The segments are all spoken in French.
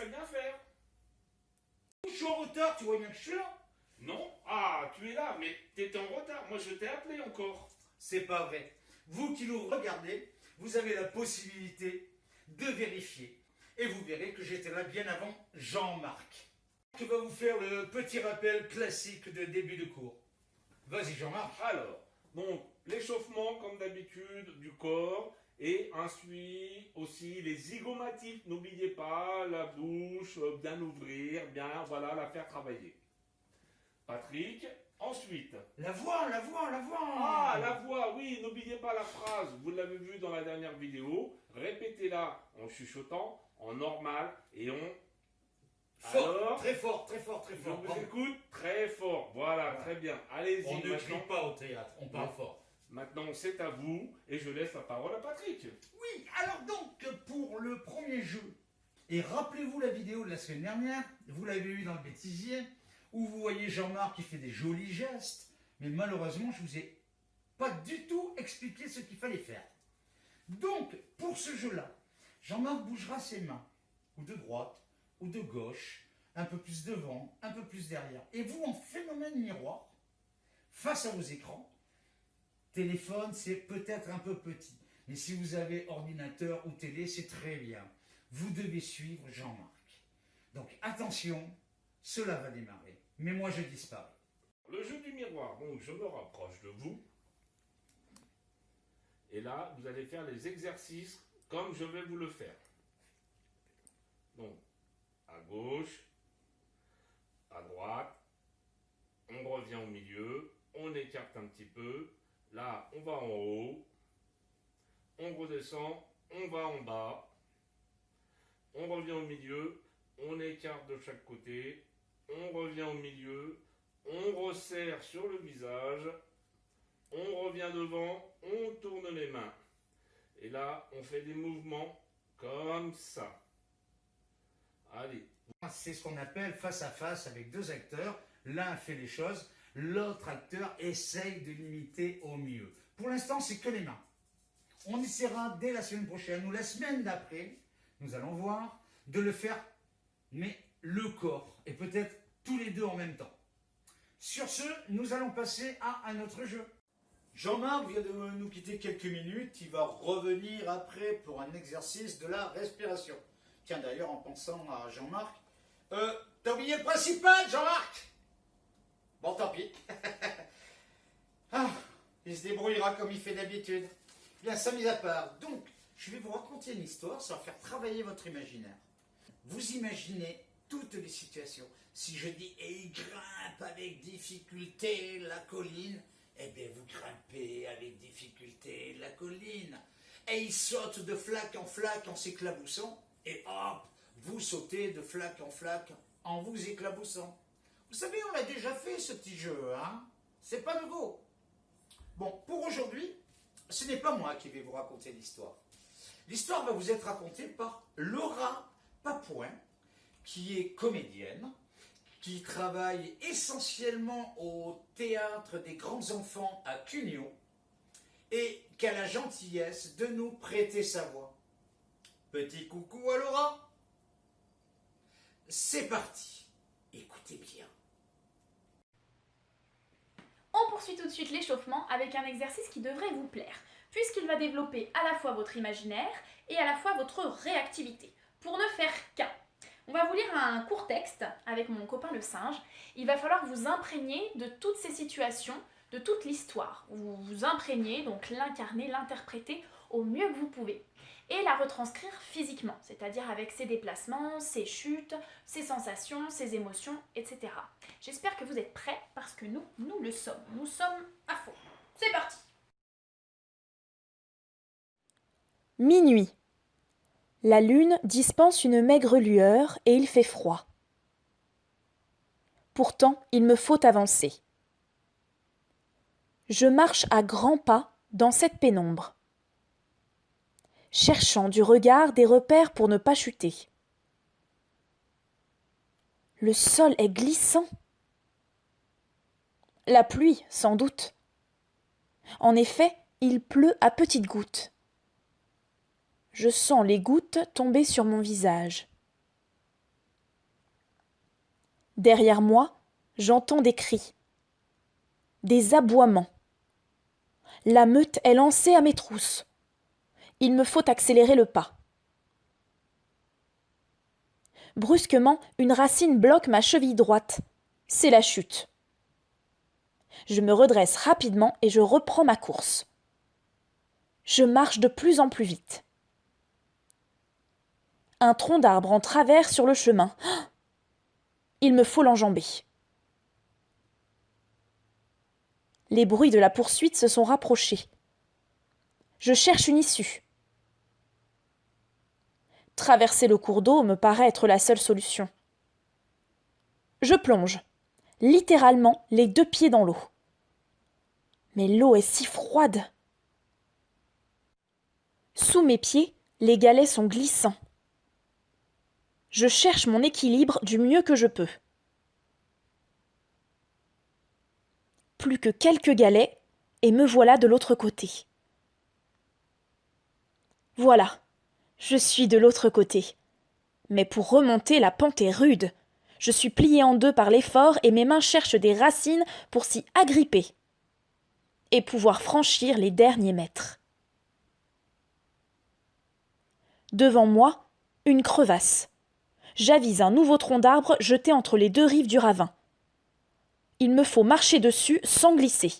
à bien faire. Je suis en retard, tu vois bien que je suis là. Non? Ah, tu es là, mais t'étais en retard. Moi, je t'ai appelé encore. C'est pas vrai. Vous qui nous regardez, vous avez la possibilité de vérifier. Et vous verrez que j'étais là bien avant Jean-Marc. Je vais vous faire le petit rappel classique de début de cours. Vas-y Jean-Marc. Alors, donc, l'échauffement, comme d'habitude, du corps. Et ensuite, aussi, les zygomatifs. N'oubliez pas, la bouche, bien ouvrir, bien, voilà, la faire travailler. Patrick, ensuite. La voix, la voix, la voix. Ah, la voix, oui, n'oubliez pas la phrase. Vous l'avez vu dans la dernière vidéo. Répétez-la en chuchotant, en normal, et on... Fort, Alors, très fort, très fort, très je fort. vous écoute très fort. Voilà, très bien. Allez-y. On ne crie maintenant. pas au théâtre, on parle Non. fort. Maintenant, c'est à vous, et je laisse la parole à Patrick. Oui, alors donc, pour le premier jeu, et rappelez-vous la vidéo de la semaine dernière, vous l'avez vu dans le bêtisier, où vous voyez Jean-Marc qui fait des jolis gestes, mais malheureusement, je ne vous ai pas du tout expliqué ce qu'il fallait faire. Donc, pour ce jeu-là, Jean-Marc bougera ses mains, ou de droite, ou de gauche, un peu plus devant, un peu plus derrière. Et vous, en phénomène miroir, face à vos écrans, téléphone, c'est peut-être un peu petit, mais si vous avez ordinateur ou télé, c'est très bien. Vous devez suivre Jean-Marc. Donc attention, cela va démarrer. Mais moi, je disparais. Le jeu du miroir, donc je me rapproche de vous. Et là, vous allez faire les exercices comme je vais vous le faire. Donc, à gauche, à droite, on revient au milieu, on écarte un petit peu. Là, on va en haut, on redescend, on va en bas, on revient au milieu, on écarte de chaque côté, on revient au milieu, on resserre sur le visage, on revient devant, on tourne les mains. Et là, on fait des mouvements comme ça. Allez. C'est ce qu'on appelle face à face avec deux acteurs. L'un fait les choses, l'autre acteur essaye de l'imiter au mieux. Pour l'instant, c'est que les mains. On essaiera dès la semaine prochaine ou la semaine d'après, nous allons voir, de le faire, mais le corps, et peut-être tous les deux en même temps. Sur ce, nous allons passer à un autre jeu. Jean-Marc vient de nous quitter quelques minutes, il va revenir après pour un exercice de la respiration. Tiens, d'ailleurs, en pensant à Jean-Marc, t'as oublié le principal, Jean-Marc? Bon, tant pis. Ah, il se débrouillera comme il fait d'habitude. Bien, ça mis à part. Donc, je vais vous raconter une histoire, ça va faire travailler votre imaginaire. Vous imaginez toutes les situations. Si je dis « et il grimpe avec difficulté la colline », eh bien, vous grimpez avec difficulté la colline. Et il saute de flaque en s'éclaboussant, et hop, vous sautez de flaque en vous éclaboussant. Vous savez, on l'a déjà fait ce petit jeu, hein? C'est pas nouveau. Bon, pour aujourd'hui, ce n'est pas moi qui vais vous raconter l'histoire. L'histoire va vous être racontée par Laura Papouin, qui est comédienne, qui travaille essentiellement au théâtre des grands enfants à Cugnot, et qui a la gentillesse de nous prêter sa voix. Petit coucou à Laura. C'est parti. Écoutez bien. On poursuit tout de suite l'échauffement avec un exercice qui devrait vous plaire, puisqu'il va développer à la fois votre imaginaire et à la fois votre réactivité. Pour ne faire qu'un, on va vous lire un court texte avec mon copain le singe. Il va falloir vous imprégner de toutes ces situations, de toute l'histoire. Vous vous imprégnez, donc l'incarner, l'interpréter au mieux que vous pouvez. Et la retranscrire physiquement, c'est-à-dire avec ses déplacements, ses chutes, ses sensations, ses émotions, etc. J'espère que vous êtes prêts parce que nous le sommes. Nous sommes à fond. C'est parti! Minuit. La lune dispense une maigre lueur et il fait froid. Pourtant, il me faut avancer. Je marche à grands pas dans cette pénombre, cherchant du regard des repères pour ne pas chuter. Le sol est glissant. La pluie, sans doute. En effet, il pleut à petites gouttes. Je sens les gouttes tomber sur mon visage. Derrière moi, j'entends des cris, des aboiements. La meute est lancée à mes trousses. Il me faut accélérer le pas. Brusquement, une racine bloque ma cheville droite. C'est la chute. Je me redresse rapidement et je reprends ma course. Je marche de plus en plus vite. Un tronc d'arbre en travers sur le chemin. Il me faut l'enjamber. Les bruits de la poursuite se sont rapprochés. Je cherche une issue. Traverser le cours d'eau me paraît être la seule solution. Je plonge, littéralement les 2 pieds dans l'eau. Mais l'eau est si froide. Sous mes pieds, les galets sont glissants. Je cherche mon équilibre du mieux que je peux. Plus que quelques galets, et me voilà de l'autre côté. Voilà, je suis de l'autre côté. Mais pour remonter, la pente est rude. Je suis pliée en 2 par l'effort et mes mains cherchent des racines pour s'y agripper et pouvoir franchir les derniers mètres. Devant moi, une crevasse. J'avise un nouveau tronc d'arbre jeté entre les 2 rives du ravin. Il me faut marcher dessus sans glisser.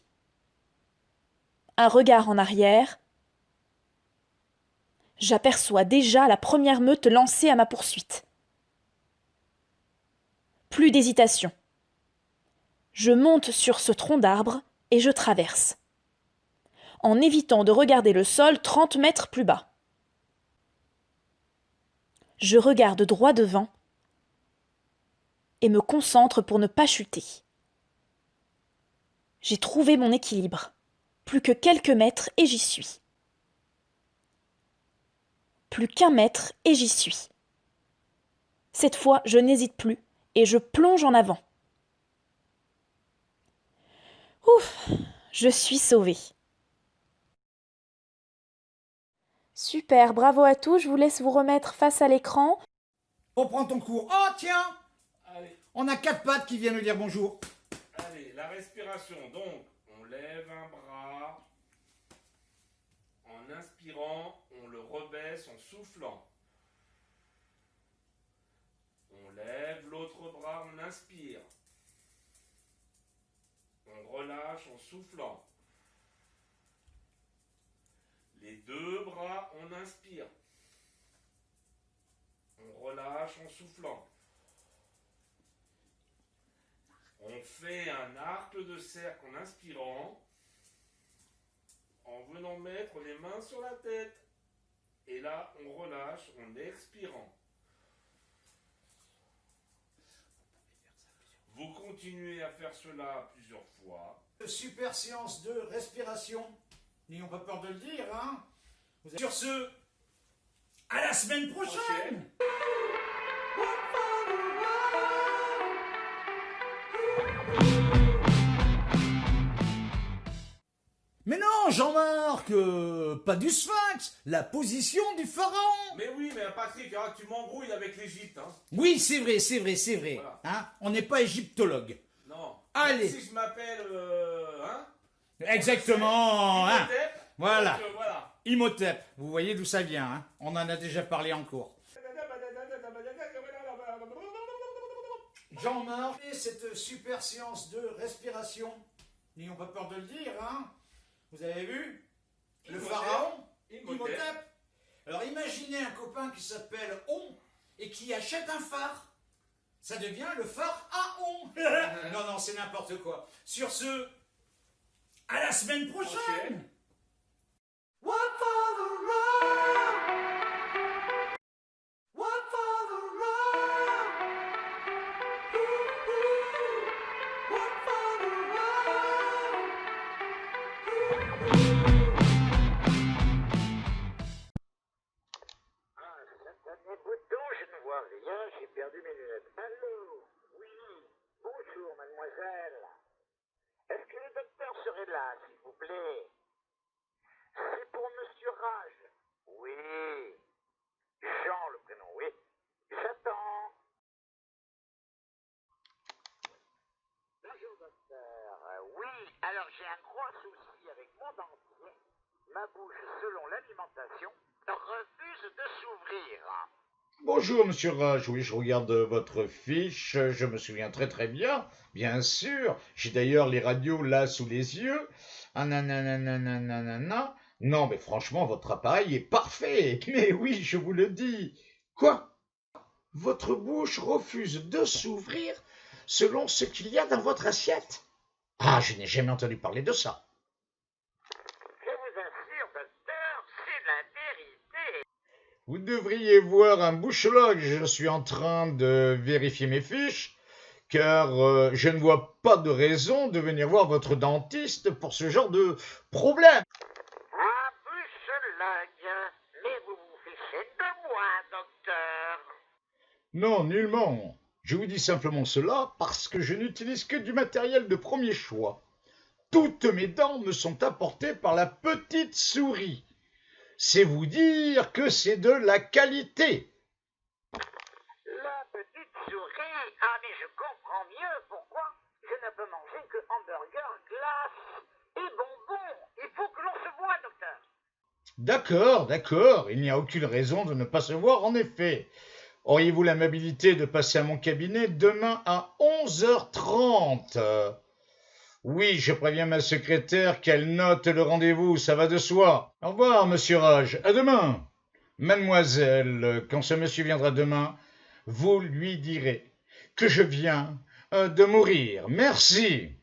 Un regard en arrière. J'aperçois déjà la première meute lancée à ma poursuite. Plus d'hésitation. Je monte sur ce tronc d'arbre et je traverse, en évitant de regarder le sol 30 mètres plus bas. Je regarde droit devant et me concentre pour ne pas chuter. J'ai trouvé mon équilibre. Plus que quelques mètres et j'y suis. Plus qu'1 mètre et j'y suis. Cette fois, je n'hésite plus et je plonge en avant. Ouf, je suis sauvée. Super, bravo à tous, je vous laisse vous remettre face à l'écran. Reprends ton cours. Oh tiens, Allez, on a 4 pattes qui viennent nous dire bonjour. allez, la respiration. Donc, on lève un bras. En inspirant, on le rebaisse en soufflant. On lève l'autre bras, on inspire. On relâche en soufflant. Les 2 bras, on inspire. On relâche en soufflant. On fait un arc de cercle en inspirant, en venant mettre les mains sur la tête. Et là, on relâche en expirant. Vous continuez à faire cela plusieurs fois. Super séance de respiration. N'ayons pas peur de le dire, hein. Sur ce, à la semaine prochaine. Mais non, Jean-Marc, pas du sphinx, la position du pharaon. Mais oui, mais Patrick, hein, tu m'embrouilles avec l'Égypte. Hein. Oui, c'est vrai, c'est vrai, c'est vrai. Voilà. Hein, on n'est pas égyptologue. Non. Allez. Même si je m'appelle... hein, Exactement. Hein. Imhotep, Voilà. donc, voilà. Imhotep, vous voyez d'où ça vient, hein. On en a déjà parlé en cours. Jean-Marc, cette super séance de respiration, n'ayons pas peur de le dire, hein. Vous avez vu le Imhotep. pharaon Imhotep. Alors imaginez un copain qui s'appelle On et qui achète un phare. Ça devient le phare à On. Non, non, c'est n'importe quoi. Sur ce, à la semaine prochaine. One for the road. One for the road. Ooh, ooh. One for the road. Ah, cet dernier bouton, je ne vois rien, j'ai perdu mes lunettes. Allô? Oui. Bonjour, mademoiselle. Est-ce que le docteur serait là, s'il vous plaît? ma bouche, selon l'alimentation, refuse de s'ouvrir. Bonjour, monsieur Raj. Oui, je regarde votre fiche. Je me souviens très bien. Bien sûr. J'ai d'ailleurs les radios là sous les yeux. Ah, nanana. Non, mais franchement, votre appareil est parfait. Mais oui, je vous le dis. Quoi? Votre bouche refuse de s'ouvrir selon ce qu'il y a dans votre assiette? Ah, je n'ai jamais entendu parler de ça. Je vous assure, docteur, c'est la vérité. Vous devriez voir un bouchologue. Je suis en train de vérifier mes fiches, car je ne vois pas de raison de venir voir votre dentiste pour ce genre de problème. Ah, bouchologue, mais vous vous fichez de moi, docteur. Non, nullement. Je vous dis simplement cela parce que je n'utilise que du matériel de premier choix. Toutes mes dents me sont apportées par la petite souris. C'est vous dire que c'est de la qualité. La petite souris. Ah, mais je comprends mieux pourquoi je ne peux manger que hamburger, glace et bonbons. Il faut que l'on se voie, docteur. D'accord, il n'y a aucune raison de ne pas se voir en effet. Auriez-vous l'amabilité de passer à mon cabinet demain à 11h30? Oui, je préviens ma secrétaire qu'elle note le rendez-vous, ça va de soi. Au revoir, monsieur Raj, à demain. Mademoiselle, quand ce monsieur viendra demain, vous lui direz que je viens de mourir. Merci.